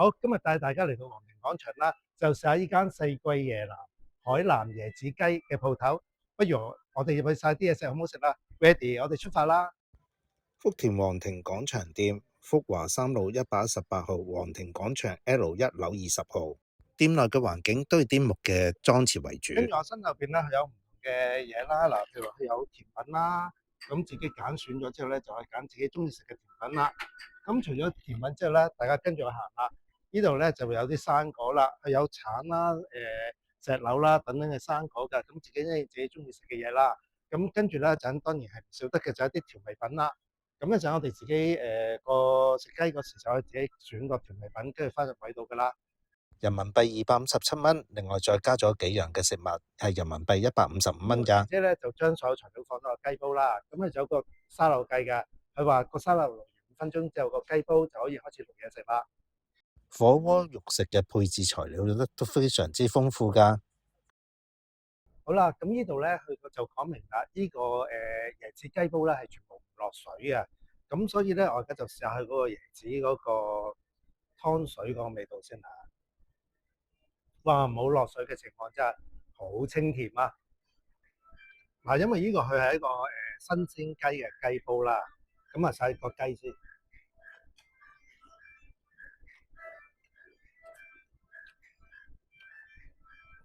好，今日帶大家嚟到皇庭廣場啦，就試下呢間四季椰南海南椰子雞嘅鋪頭。不如我哋入去晒啲嘢食，好唔好食啦？Ready，我哋出發啦！福田皇庭廣場店，福華三路118號皇庭廣場 L1樓20號。店內嘅環境都係啲木嘅裝置為主。跟住我身後邊咧，佢有唔同嘅嘢啦。嗱，譬如話佢有甜品啦，咁自己揀選咗之後咧，就可以揀自己中意食嘅甜品啦。咁除咗甜品之後咧，大家跟住我行啦。呢度咧就會有啲生果啦，佢有橙啦、石榴啦等等嘅生果㗎。咁自己咧自己中意食嘅嘢啦。咁跟住咧陣當然係唔少得嘅就係一啲調味品啦。咁一陣我哋自己個食雞嗰時就可以自己選個調味品，跟住翻入位度㗎啦。人民幣257蚊，另外再加咗幾樣嘅食物，係人民幣155蚊㗎。姐咧就將所有材料放到個雞煲啦，咁咧就有個沙律雞嘅，佢話個沙律爐5分鐘之後個雞煲就可以開始淥嘢食啦。火鍋肉食嘅配置材料都非常之豐富㗎。好啦，咁呢度咧佢就講明啦，呢個椰子雞煲咧係全部唔落水嘅，咁所以咧我而家就試下佢嗰個椰子嗰個湯水嗰個味道先嚇。哇，冇落水嘅情況之下，好清甜啊！嗱，因為呢個佢係一個新鮮雞嘅雞煲啦，咁啊洗個雞先。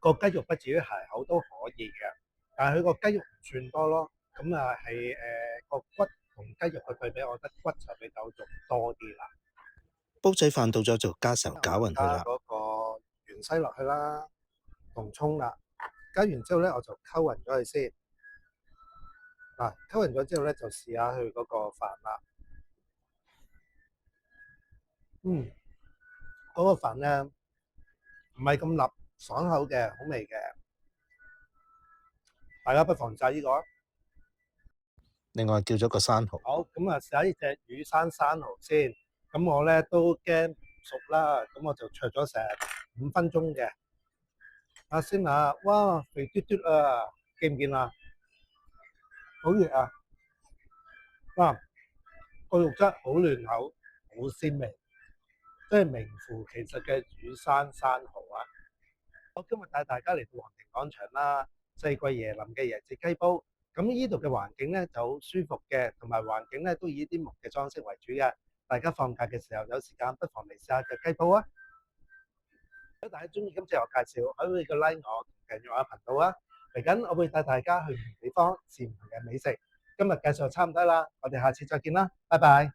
個雞肉不至於鞋口都可以嘅，但係佢個雞肉唔算多咯，咁啊係個骨同雞肉嘅對比，我覺得骨就比較仲多啲啦。煲仔飯到咗就加成攪勻佢啦。加嗰個芫茜落去啦，同葱啦，加完之後咧我就溝勻咗佢先。嗱，溝勻咗之後咧就試下佢嗰個飯啦。嗰個飯咧唔係咁辣，爽口嘅，好味嘅。大家不妨試下呢個。另外叫咗個生蠔。好，咁啊試下呢隻雨山生蠔先。咁我咧都驚唔熟啦，咁我就灼咗成5分鐘嘅。阿先啊，哇，肥嘟嘟啊，見唔見啊？好熱啊！哇，個肉質好嫩口，好鮮味，即係名副其實嘅雨山生蠔啊！我今日帶大家嚟到皇庭廣場啦，四季椰林嘅椰子雞煲。咁呢度嘅環境咧就好舒服嘅，同埋環境咧都以啲木嘅裝飾為主嘅。大家放假嘅時候有時間，不妨嚟試下隻雞煲啊！如果大家中意今次我介紹，可以個 like 我，訂閱我嘅頻道啊！嚟緊我會帶大家去唔同地方試唔同嘅美食。今日介紹就差唔多啦，我哋下次再見啦，拜拜。